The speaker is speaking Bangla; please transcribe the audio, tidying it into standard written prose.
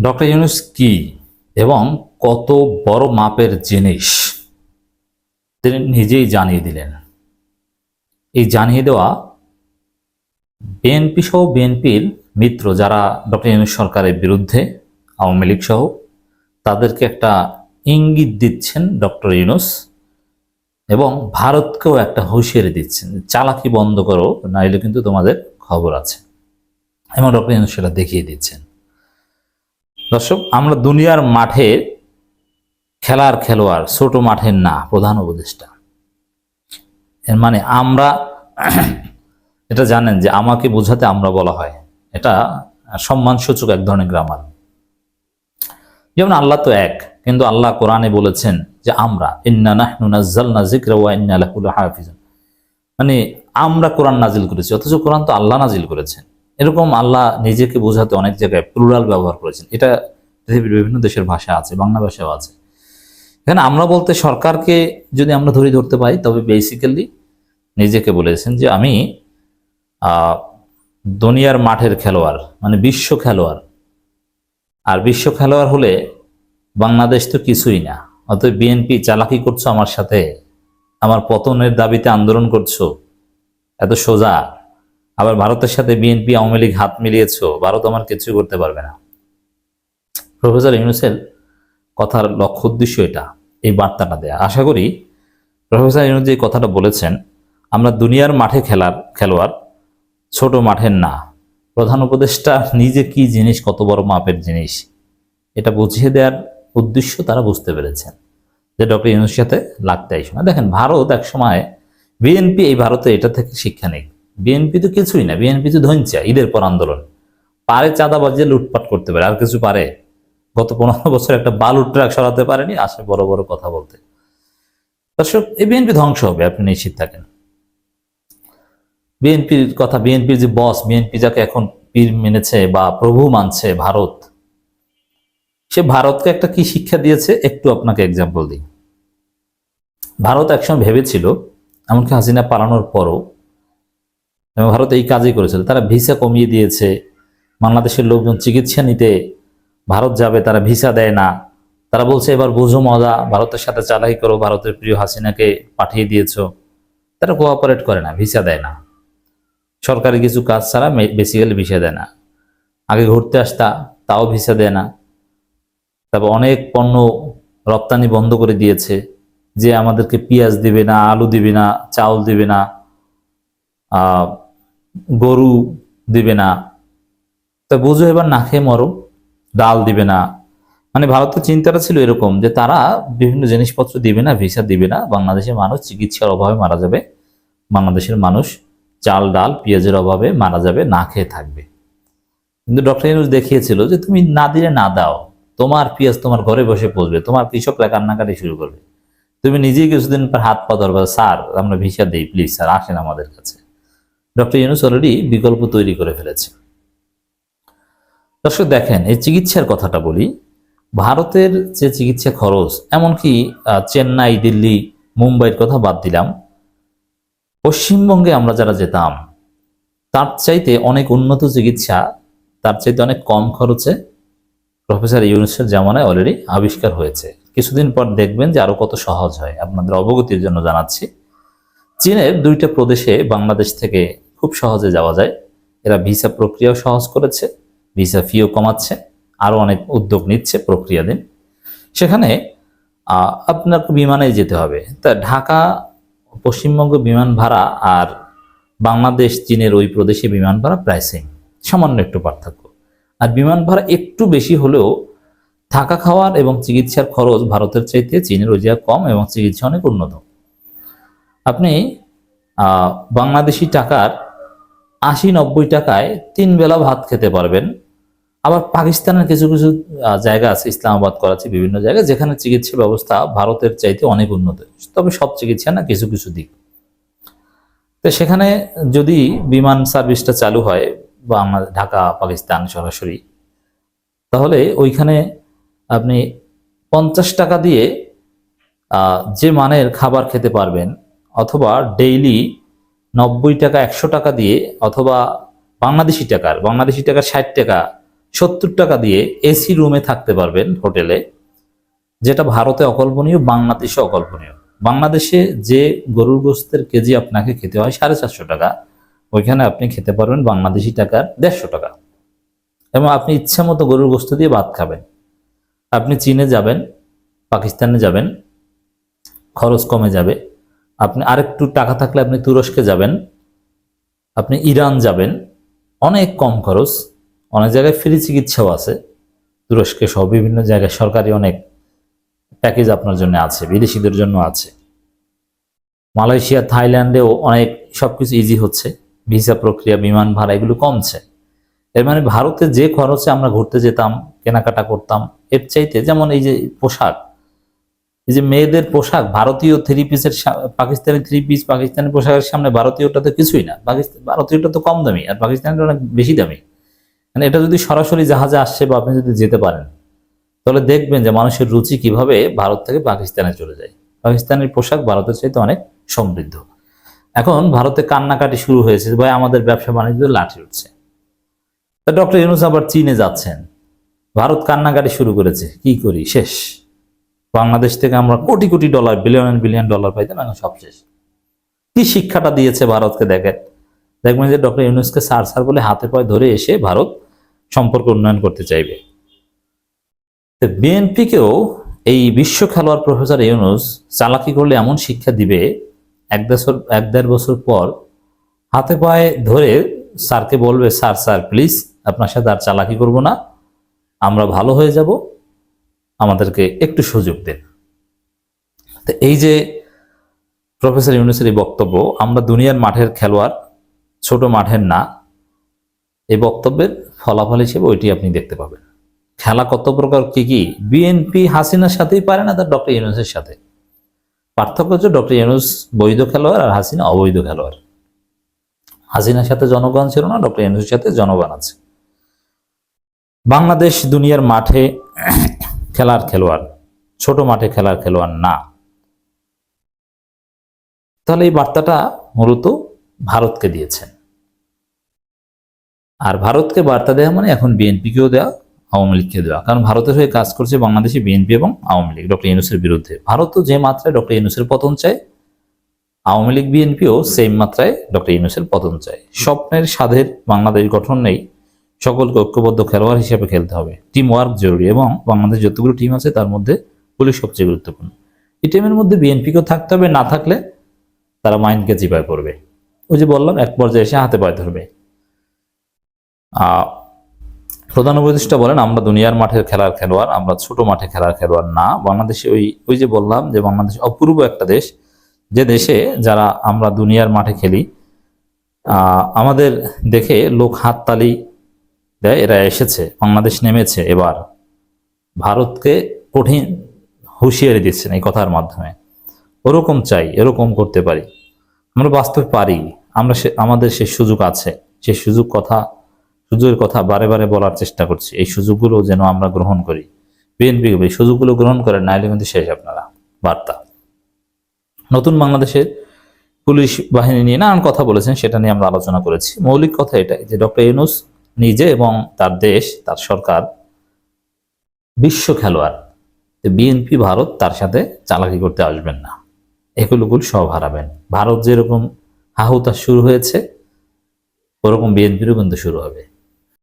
ডক্টর ইউনূস কি এবং কত বড় মাপের জিনিস তিনি নিজেই জানিয়ে দিলেন। এই জানিয়ে দেওয়া বিএনপি সহ বিএনপির মিত্র যারা ডক্টর ইউনূস সরকারের বিরুদ্ধে, আওয়ামী লীগ সহ, তাদেরকে একটা ইঙ্গিত দিচ্ছেন ডক্টর ইউনূস এবং ভারতকেও একটা হুঁশিয়ারি দিচ্ছেন, চালাকি বন্ধ করো, নাইলে কিন্তু তোমাদের খবর আছে। এবং ডক্টর ইউনূস সেটা দেখিয়ে দিচ্ছেন। দর্শক, আমরা দুনিয়ার মাঠে খেলার খেলোয়াড়, ছোট মাঠের না, প্রধান উপদেষ্টা। এর মানে আমরা এটা জানেন যে আমাকে বোঝাতে আমরা বলা হয়, এটা সম্মানসূচক এক ধরনের গ্রামার। যেমন আল্লাহ তো এক, কিন্তু আল্লাহ কোরআনে বলেছেন যে আমরা ইন্না নাহনু নাযালনা যিকরা ওয়া ইন্না লাহু লাহাফিজুন, মানে আমরা কোরআন নাজিল করেছি, অথচ কোরআন তো আল্লাহ নাজিল করেছেন। এরকম আল্লাহ নিজেকে বোঝাতে অনেক জায়গায় প্লুরাল ব্যবহার করেছেন। এটা পৃথিবীর বিভিন্ন দেশের ভাষা আছে, বাংলা ভাষাও আছে। এখানে আমরা বলতে সরকারকে যদি আমরা ধরতে পাই, তবে বেসিক্যালি নিজেকে বলেছেন যে আমি দুনিয়ার মাঠের খেলোয়াড়, মানে বিশ্ব খেলোয়াড়। আর বিশ্ব খেলোয়াড় হলে বাংলাদেশ তো কিছুই না। অতএব বিএনপি চালাকি করছো আমার সাথে, আমার পতনের দাবিতে আন্দোলন করছো, এত সোজা। আবার ভারতের সাথে বিএনপি আওয়ামী লীগ হাত মিলিয়েছো, ভারত আমার কিছুই করতে পারবে না। প্রফেসর ইউনূসের কথার লক্ষ্য উদ্দেশ্য এটা, এই বার্তাটা দেয়া। আশা করি প্রফেসর ইউনূস যে কথাটা বলেছেন, আমরা দুনিয়ার মাঠে খেলোয়াড়, ছোট মাঠের না, প্রধান উপদেষ্টা নিজে কি জিনিস, কত বড় মাপের জিনিস, এটা বুঝিয়ে দেওয়ার উদ্দেশ্য তারা বুঝতে পেরেছেন যে ডক্টর ইউনূসের সাথে লাগতে আইসো না। দেখেন, ভারত এক সময়, বিএনপি এই ভারতে এটা থেকে শিক্ষা নেই। বিএনপি তো কিছুই না, বিএনপি তো ধৈঞ্চা, ঈদের পর আন্দোলন পারে, চাঁদাবাজি লুটপাট করতে পারে, আর কিছু পারে? গত 15 বছর একটা বালুর ট্রাক সরাতে পারেনি, আসে বড় বড় কথা বলতে। দর্শক, এই বিএনপি ধ্বংস হবে, আপনি নিশ্চিত থাকেন। বিএনপির কথা, বিএনপির যে বস, বিএনপি যাকে এখন পীর মেনেছে বা প্রভু মানছে ভারত, সে ভারতকে একটা কি শিক্ষা দিয়েছে একটু আপনাকে এক্সাম্পল দিই। ভারত একসময় ভেবেছিল, এমনকি হাসিনা পালানোর পরও, এবং ভারত এই কাজই করেছিল, তারা ভিসা কমিয়ে দিয়েছে। বাংলাদেশের লোকজন চিকিৎসা নিতে ভারত যাবে, তারা ভিসা দেয় না। তারা বলছে এবার বুঝো মজা, ভারতের সাথে চালাকি করো, ভারতের প্রিয় হাসিনাকে পাঠিয়ে দিয়েছো। তারা কোঅপারেট করে না, ভিসা দেয় না, সরকারি কিছু কাজ ছাড়া বেসিক্যালি ভিসা দেয় না। আগে ঘুরতে আসতা, তাও ভিসা দেয় না। তারপর অনেক পণ্য রপ্তানি বন্ধ করে দিয়েছে, যে আমাদেরকে পেঁয়াজ দিবে না, আলু দিবে না, চাউল দিবে না, গরু দিবে না। তা বুঝো এবার না খেয়ে মরো, ডাল দিবে না। মানে ভারতের চিন্তাটা ছিল এরকম যে তারা বিভিন্ন জিনিসপত্র দিবে না, ভিসা দিবে না, বাংলাদেশের মানুষ চিকিৎসার অভাবে মারা যাবে, বাংলাদেশের মানুষ চাল ডাল পেঁয়াজের অভাবে মারা যাবে, না খেয়ে থাকবে। কিন্তু ডক্টর ইউনূস দেখিয়েছিল যে তুমি না দিলে না দাও, তোমার পেঁয়াজ তোমার ঘরে বসে পৌঁছবে, তোমার কৃষকরা কান্নাকাটি শুরু করবে, তুমি নিজেই কিছুদিন পর হাত পা ধরবে, স্যার আমরা ভিসা দিই, প্লিজ স্যার আসেন আমাদের কাছে। ডক্টর ইউনূস অলরেডি বিকল্প তৈরি করে ফেলেছে। দর্শক দেখেন, এই চিকিৎসার কথাটা বলি। ভারতের যে চিকিৎসা খরচ, এমনকি চেন্নাই, দিল্লি, মুম্বাইয়ের কথা বাদ দিলাম, পশ্চিমবঙ্গে আমরা যারা যেতাম, তার চাইতে অনেক উন্নত চিকিৎসা, তার চাইতে অনেক কম খরচে প্রফেসর ইউনূসের জামানায় অলরেডি আবিষ্কার হয়েছে। কিছুদিন পর দেখবেন যে আরো কত সহজ হয়। আপনাদের অবগতির জন্য জানাচ্ছি, চীনের 2টা প্রদেশে বাংলাদেশ থেকে খুব সহজে যাওয়া যায়। এরা ভিসা প্রক্রিয়াও সহজ করেছে, ভিসা ফিও কমাচ্ছে, আরো অনেক উদ্যোগ নিচ্ছে প্রক্রিয়াধীন। সেখানে আপনার বিমানে যেতে হবে। তা ঢাকা পশ্চিমবঙ্গ বিমান ভাড়া আর বাংলাদেশ চীনের ওই প্রদেশে বিমান ভাড়া প্রায় সেম, সামান্য একটু পার্থক্য। আর বিমান ভাড়া একটু বেশি হলেও থাকা খাওয়ার এবং চিকিৎসার খরচ ভারতের চাইতে চীনের ওই জায়গা কম, এবং চিকিৎসা অনেক উন্নত। আপনি বাংলাদেশি টাকার 80-90 টাকায় 3 বেলা ভাত খেতে পারবেন। আবার পাকিস্তানের কিছু কিছু জায়গা আছে, ইসলামাবাদ, করাচি, বিভিন্ন জায়গায়, যেখানে চিকিৎসা ব্যবস্থা ভারতের চাইতে অনেক উন্নত, তবে সব চিকিৎসা না, কিছু কিছু দিক। তো সেখানে যদি বিমান সার্ভিসটা চালু হয়, ঢাকা পাকিস্তান সরাসরি, তাহলে ওইখানে আপনি 50 টাকা দিয়ে যে মানের খাবার খেতে পারবেন, অথবা ডেইলি 90 টাকা 100 টাকা দিয়ে, অথবা বাংলাদেশি টাকার 60 টাকা 70 টাকা দিয়ে এসি রুমে থাকতে পারবেন হোটেলে, যেটা ভারতে অকল্পনীয়, বাংলাদেশে অকল্পনীয়। বাংলাদেশে যে গরুর গোস্তের কেজি আপনাকে খেতে হয় 450 টাকা, ওইখানে আপনি খেতে পারবেন বাংলাদেশি টাকার 150 টাকা, এবং আপনি ইচ্ছা মতো গরুর গোস্ত দিয়ে ভাত খাবেন। আপনি চীনে যাবেন, পাকিস্তানে যাবেন, খরচ কমে যাবে। আপনি আরেকটু টাকা থাকলে আপনি তুরস্কে যাবেন, আপনি ইরান যাবেন, অনেক কম খরচ। অনেক জায়গায় ফ্রি চিকিৎসাও আছে, তুরস্কে সহ বিভিন্ন জায়গায় সরকারি অনেক প্যাকেজ আপনার জন্য আছে, বিদেশিদের জন্য আছে। মালয়েশিয়া, থাইল্যান্ডেও অনেক সবকিছু ইজি হচ্ছে, ভিসা প্রক্রিয়া, বিমান ভাড়া এগুলো কমছে। এর মানে ভারতে যে খরচে আমরা ঘুরতে যেতাম, কেনাকাটা করতাম, এর চাইতে, যেমন এই যে পোশাক, এই যে মেয়েদের পোশাক, ভারতীয় থ্রি পিসের পাকিস্তানি থ্রি পিস, পাকিস্তানি পোশাকের সামনে ভারতীয়টা তো কিছুই না। ভারতীয়টা তো কম দামি, আর পাকিস্তানিটা অনেক বেশি দামি। মানে এটা যদি সরাসরি জাহাজে আসছে বা আপনি যদি যেতে পারেন, তাহলে দেখবেন যে মানুষের রুচি কিভাবে ভারত থেকে পাকিস্তানে চলে যায়। পাকিস্তানের পোশাক ভারতের চাইতে অনেক সমৃদ্ধ। এখন ভারতে কান্নাকাটি শুরু হয়েছে, ভাই আমাদের ব্যবসা বাণিজ্য লাঠি উঠছে। তা ডক্টর ইউনূস আবার চীনে যাচ্ছেন, ভারত কান্নাকাটি শুরু করেছে, কি করি, শেষ। বাংলাদেশ থেকে আমরা crore crore dollar, billion billion dollar পাইতাম, এখন সব শেষ। কি শিক্ষাটা দিয়েছে ভারতকে দেখেন। দেখবেন যে ডক্টর ইউনূসকে স্যার স্যার বলে হাতে পায়ে ধরে এসে ভারত সম্পর্ক উন্নয়ন করতে চাইবে। বিএনপিকেও এই বিশ্ব খেলোয়াড় প্রফেসর ইউনূস চালাকি করলে এমন শিক্ষা দিবে, 1-1.5 বছর পর হাতে পায়ে ধরে স্যারকে বলবে, স্যার স্যার প্লিজ আপনার সাথে আর চালাকি করব না, আমরা ভালো হয়ে যাব, আমাদেরকে একটু সুযোগ দেন। তো এই যে প্রফেসর ইউনূসের এই বক্তব্য, আমরা দুনিয়ার মাঠের খেলোয়াড়, ছোট মাঠের না, এই বক্তব্যের ফলাফল হিসেবে ওইটি আপনি দেখতে পাবেন। খেলা কত প্রকার, কি কি। বিএনপি হাসিনার সাথেই পারে না, তার ডক্টর ইউনূসের সাথে। পার্থক্য হচ্ছে ডক্টর ইউনূস বৈধ খেলোয়াড় আর হাসিনা অবৈধ খেলোয়াড়। হাসিনার সাথে জনগণ ছিল না, ডক্টর ইউনূসের সাথে জনগণ আছে। বাংলাদেশ দুনিয়ার মাঠে খেলার খেলোয়াড়, ছোট মাঠে খেলার খেলোয়াড় না। তাহলে এই বার্তাটা মূলত ভারতকে দিয়েছেন। আর ভারতকে বার্তা দেওয়া মানে এখন বিএনপিকেও দেওয়া, আওয়ামী লীগকে দেওয়া। কারণ ভারতের হয়ে কাজ করছে বাংলাদেশে বিএনপি এবং আওয়ামী লীগ ডক্টর ইউনূসের বিরুদ্ধে। ভারতও যে মাত্রায় ডক্টর ইউনূসের পতন চায়, আওয়ামী লীগ বিএনপিও সেম মাত্রায় ডক্টর ইউনূসের পতন চায়। স্বপ্নের স্বাদের বাংলাদেশ গঠন নেই, সকলকে ঐক্যবদ্ধ খেলোয়াড় হিসেবে খেলতে হবে। টিম ওয়ার্ক জরুরি, এবং বাংলাদেশ যতগুলো টিম আছে তার মধ্যে পুলিশ সবচেয়ে গুরুত্বপূর্ণ। এই টিমের মধ্যে বিএনপিকেও থাকতে হবে, না থাকলে তারা মাইন্ডকে চিপায় করবে। ওই যে বললাম, এক পর্যায়ে এসে হাতে পায়ে ধরবে। প্রধান উপদেষ্টা বলেন, আমরা দুনিয়ার মাঠের খেলার খেলোয়াড়, আমরা ছোট মাঠে খেলার খেলোয়াড় না। বাংলাদেশে ওই যে বললাম যে বাংলাদেশ অপূর্ব একটা দেশ, যে দেশে যারা আমরা দুনিয়ার মাঠে খেলি, আমাদের দেখে লোক হাততালি দেয়, এরা এসেছে, বাংলাদেশ নেমেছে। এবার ভারতকে কঠিন হুঁশিয়ারি দিচ্ছেন এই কথার মাধ্যমে। ওরকম চাই, এরকম করতে পারি, আমরা বাস্তবে পারি, আমরা আমাদের সে সুযোগ আছে, সে সুযোগের কথা বারে বারে বলার চেষ্টা করছি। এই সুযোগগুলো যেন আমরা গ্রহণ করি। বিএনপি এই সুযোগগুলো গ্রহণ করেন, নাইলে কিন্তু শেষ আপনারা। বার্তা নতুন বাংলাদেশের পুলিশ বাহিনী নিয়ে নানান কথা বলেছেন, সেটা নিয়ে আমরা আলোচনা করেছি। মৌলিক কথা এটাই যে ডক্টর ইউনূস নিজে এবং তার দেশ, তার সরকার বিশ্ব খেলোয়াড়। বিএনপি, ভারত তার সাথে চালাকি করতে আসবেন না, একুলুকুল সব হারাবেন। ভারত যেরকম হাহুতাশ শুরু হয়েছে, ওরকম বিএনপিরও কিন্তু শুরু হবে।